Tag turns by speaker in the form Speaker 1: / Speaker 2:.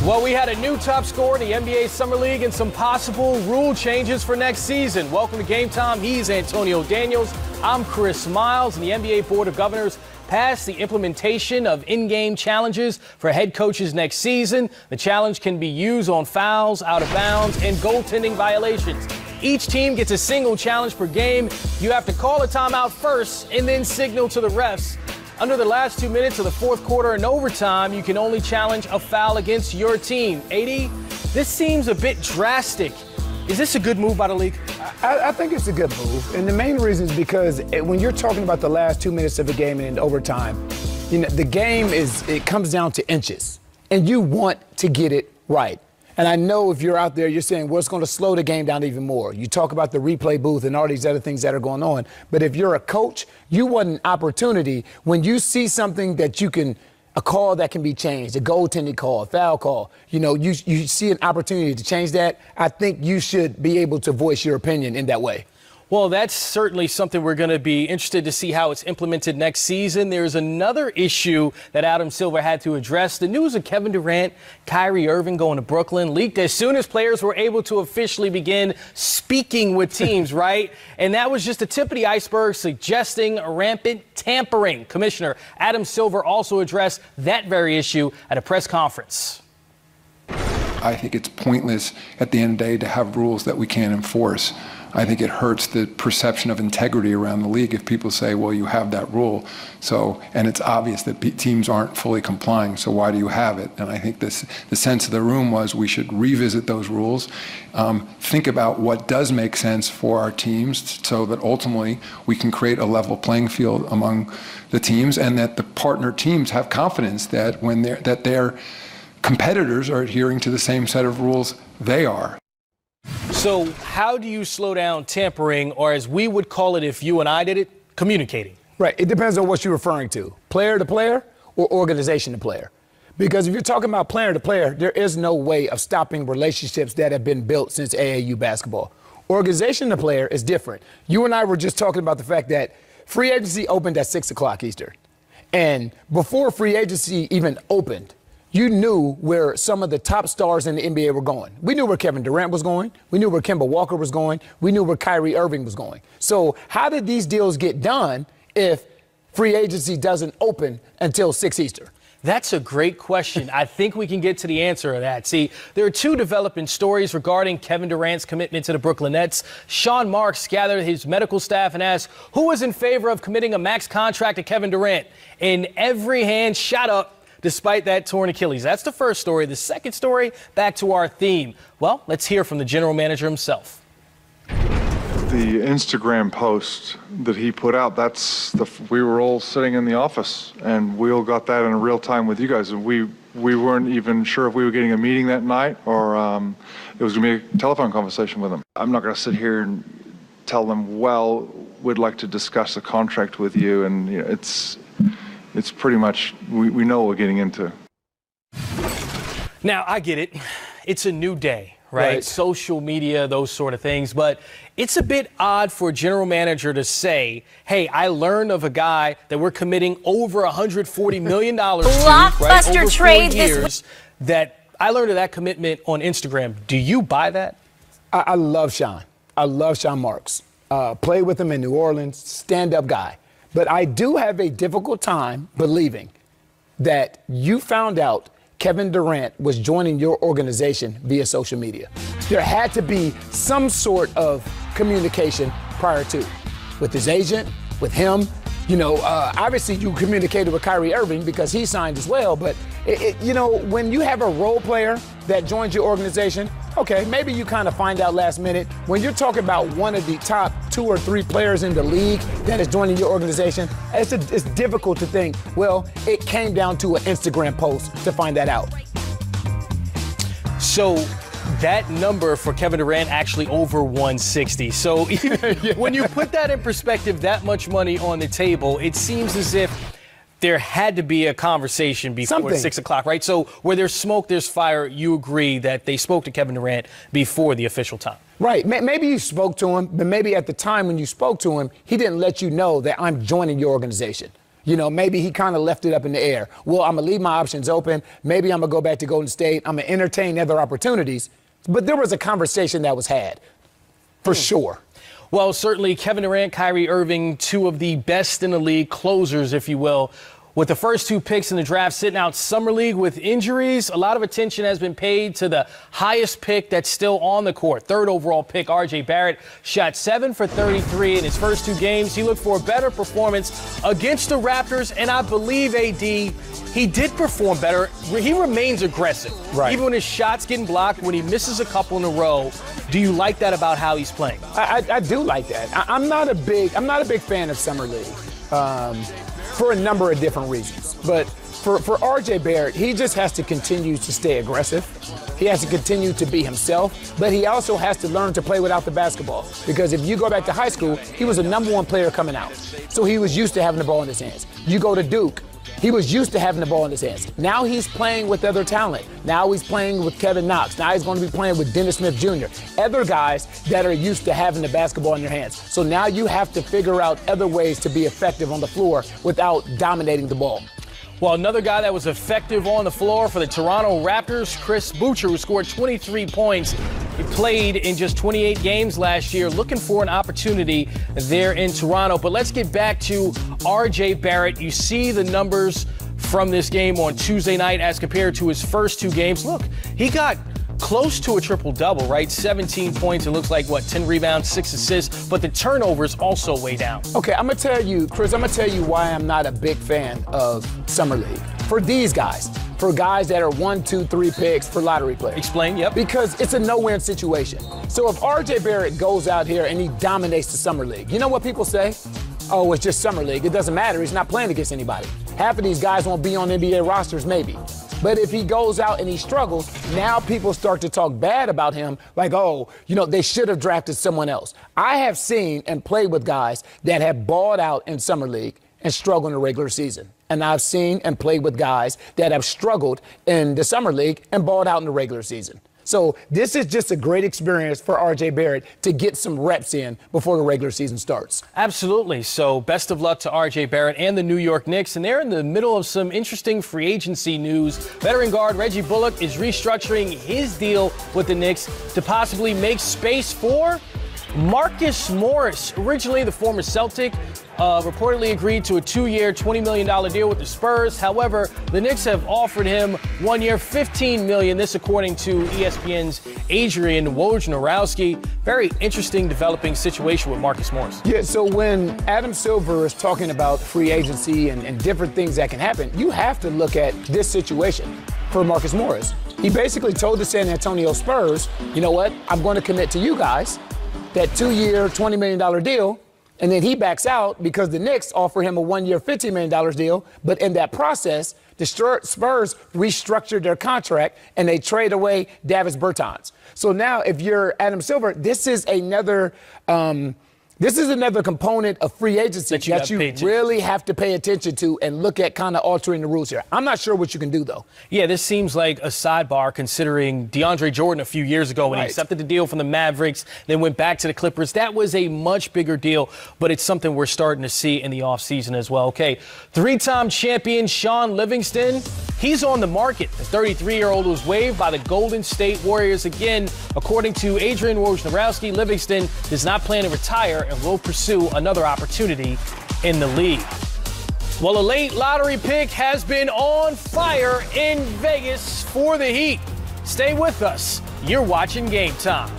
Speaker 1: Well, we had a new top scorer in the NBA Summer League and some possible rule changes for next season. Welcome to Game Time. He's Antonio Daniels. I'm Chris Miles, and the NBA Board of Governors passed the implementation of in-game challenges for head coaches next season. The challenge can be used on fouls, out of bounds, and goaltending violations. Each team gets a single challenge per game. You have to call a timeout first and then signal to the refs. Under the last 2 minutes of the fourth quarter and overtime, you can only challenge a foul against your team. AD, this seems a bit drastic. Is this a good move by the league?
Speaker 2: I think it's a good move. And the main reason is because when you're talking about the last 2 minutes of a game and overtime, the game it comes down to inches. And you want to get it right. And I know if you're out there, you're saying, well, it's going to slow the game down even more. You talk about the replay booth and all these other things that are going on. But if you're a coach, you want an opportunity when you see something that you can, a call that can be changed, a goaltending call, a foul call, you see an opportunity to change that. I think you should be able to voice your opinion in that way.
Speaker 1: Well, that's certainly something we're going to be interested to see how it's implemented next season. There's another issue that Adam Silver had to address. The news of Kevin Durant, Kyrie Irving going to Brooklyn leaked as soon as players were able to officially begin speaking with teams, right? And that was just the tip of the iceberg, suggesting rampant tampering. Commissioner Adam Silver also addressed that very issue at a press conference.
Speaker 3: I think it's pointless at the end of the day to have rules that we can't enforce. I think it hurts the perception of integrity around the league if people say, well, you have that rule. And it's obvious that teams aren't fully complying, so why do you have it? And I think the sense of the room was we should revisit those rules, think about what does make sense for our teams so that ultimately we can create a level playing field among the teams and that the partner teams have confidence that that their competitors are adhering to the same set of rules they are.
Speaker 1: So how do you slow down tampering, or as we would call it if you and I did it, communicating?
Speaker 2: Right. It depends on what you're referring to, player to player or organization to player. Because if you're talking about player to player, there is no way of stopping relationships that have been built since AAU basketball. Organization to player is different. You and I were just talking about the fact that free agency opened at 6 o'clock Eastern. And before free agency even opened, you knew where some of the top stars in the NBA were going. We knew where Kevin Durant was going. We knew where Kemba Walker was going. We knew where Kyrie Irving was going. So how did these deals get done if free agency doesn't open until 6 Eastern?
Speaker 1: That's a great question. I think we can get to the answer of that. See, there are two developing stories regarding Kevin Durant's commitment to the Brooklyn Nets. Sean Marks gathered his medical staff and asked who was in favor of committing a max contract to Kevin Durant. And every hand shot up despite that torn Achilles. That's the first story. The second story, back to our theme. Well, let's hear from the general manager himself.
Speaker 4: The Instagram post that he put out, we were all sitting in the office and we all got that in real time with you guys. And we weren't even sure if we were getting a meeting that night or it was going to be a telephone conversation with him. I'm not going to sit here and tell them, well, we'd like to discuss a contract with you. And it's pretty much, we know what we're getting into.
Speaker 1: Now, I get it. It's a new day, right? Social media, those sort of things. But it's a bit odd for a general manager to say, hey, I learned of a guy that we're committing over $140 million to, right, over 4 years, that I learned of that commitment on Instagram. Do you buy that?
Speaker 2: I love Sean. I love Sean Marks. Played with him in New Orleans, stand-up guy. But I do have a difficult time believing that you found out Kevin Durant was joining your organization via social media. There had to be some sort of communication prior to, with his agent, with him. Obviously you communicated with Kyrie Irving because he signed as well. But, when you have a role player that joins your organization, okay, maybe you kind of find out last minute. When you're talking about one of the top 2 or 3 players in the league that is joining your organization, it's difficult to think, well, it came down to an Instagram post to find that out.
Speaker 1: So that number for Kevin Durant actually over 160. So when you put that in perspective, that much money on the table, it seems as if there had to be a conversation before 6 o'clock, right? So where there's smoke, there's fire. You agree that they spoke to Kevin Durant before the official time.
Speaker 2: Right. Maybe you spoke to him, but maybe at the time when you spoke to him, he didn't let you know that I'm joining your organization. Maybe he kind of left it up in the air. Well, I'm going to leave my options open. Maybe I'm going to go back to Golden State. I'm going to entertain other opportunities. But there was a conversation that was had, for sure.
Speaker 1: Well, certainly Kevin Durant, Kyrie Irving, two of the best in the league, closers, if you will. With the first two picks in the draft sitting out Summer League with injuries, a lot of attention has been paid to the highest pick that's still on the court. Third overall pick, R.J. Barrett, shot 7 for 33 in his first two games. He looked for a better performance against the Raptors, and I believe, A.D., he did perform better. He remains aggressive.
Speaker 2: Right.
Speaker 1: Even when his shots getting blocked, when he misses a couple in a row. Do you like that about how he's playing?
Speaker 2: I do like that. I'm not a big fan of Summer League. For a number of different reasons. But for R.J. Barrett, he just has to continue to stay aggressive. He has to continue to be himself, but he also has to learn to play without the basketball. Because if you go back to high school, he was a number one player coming out. So he was used to having the ball in his hands. You go to Duke, he was used to having the ball in his hands. Now he's playing with other talent. Now he's playing with Kevin Knox. Now he's going to be playing with Dennis Smith Jr. Other guys that are used to having the basketball in their hands. So now you have to figure out other ways to be effective on the floor without dominating the ball.
Speaker 1: Well, another guy that was effective on the floor for the Toronto Raptors, Chris Boucher, who scored 23 points. He played in just 28 games last year, looking for an opportunity there in Toronto. But let's get back to R.J. Barrett. You see the numbers from this game on Tuesday night as compared to his first two games. Look, he got close to a triple-double, right? 17 points. It looks like, 10 rebounds, 6 assists. But the turnovers also way down.
Speaker 2: Okay, I'm going to tell you, Chris, why I'm not a big fan of Summer League. For these guys, for guys that are 1, 2, 3 picks for lottery players.
Speaker 1: Explain, yep.
Speaker 2: Because it's a no-win situation. So if R.J. Barrett goes out here and he dominates the Summer League, you know what people say? Oh, it's just Summer League. It doesn't matter. He's not playing against anybody. Half of these guys won't be on NBA rosters, maybe. But if he goes out and he struggles, now people start to talk bad about him, like, they should have drafted someone else. I have seen and played with guys that have balled out in Summer League and struggled in the regular season. And I've seen and played with guys that have struggled in the Summer League and balled out in the regular season. So this is just a great experience for R.J. Barrett to get some reps in before the regular season starts.
Speaker 1: Absolutely. So best of luck to R.J. Barrett and the New York Knicks. And they're in the middle of some interesting free agency news. Veteran guard Reggie Bullock is restructuring his deal with the Knicks to possibly make space for Marcus Morris. Originally, the former Celtic reportedly agreed to a 2-year, $20 million deal with the Spurs. However, the Knicks have offered him 1 year, $15 million. This according to ESPN's Adrian Wojnarowski. Very interesting developing situation with Marcus Morris.
Speaker 2: Yeah, so when Adam Silver is talking about free agency and different things that can happen, you have to look at this situation for Marcus Morris. He basically told the San Antonio Spurs, you know what, I'm going to commit to you guys that 2-year, $20 million deal. And then he backs out because the Knicks offer him a 1-year, $15 million deal. But in that process, the Spurs restructured their contract and they trade away Davis Bertans. So now if you're Adam Silver, this is another component of free agency that you really have to pay attention to and look at kind of altering the rules here. I'm not sure what you can do, though.
Speaker 1: Yeah, this seems like a sidebar considering DeAndre Jordan a few years ago when he accepted the deal from the Mavericks, then went back to the Clippers. That was a much bigger deal, but it's something we're starting to see in the offseason as well. Okay, 3-time champion Sean Livingston, he's on the market. The 33-year-old was waived by the Golden State Warriors. Again, according to Adrian Wojnarowski, Livingston does not plan to retire and will pursue another opportunity in the league. Well, a late lottery pick has been on fire in Vegas for the Heat. Stay with us. You're watching Game Time.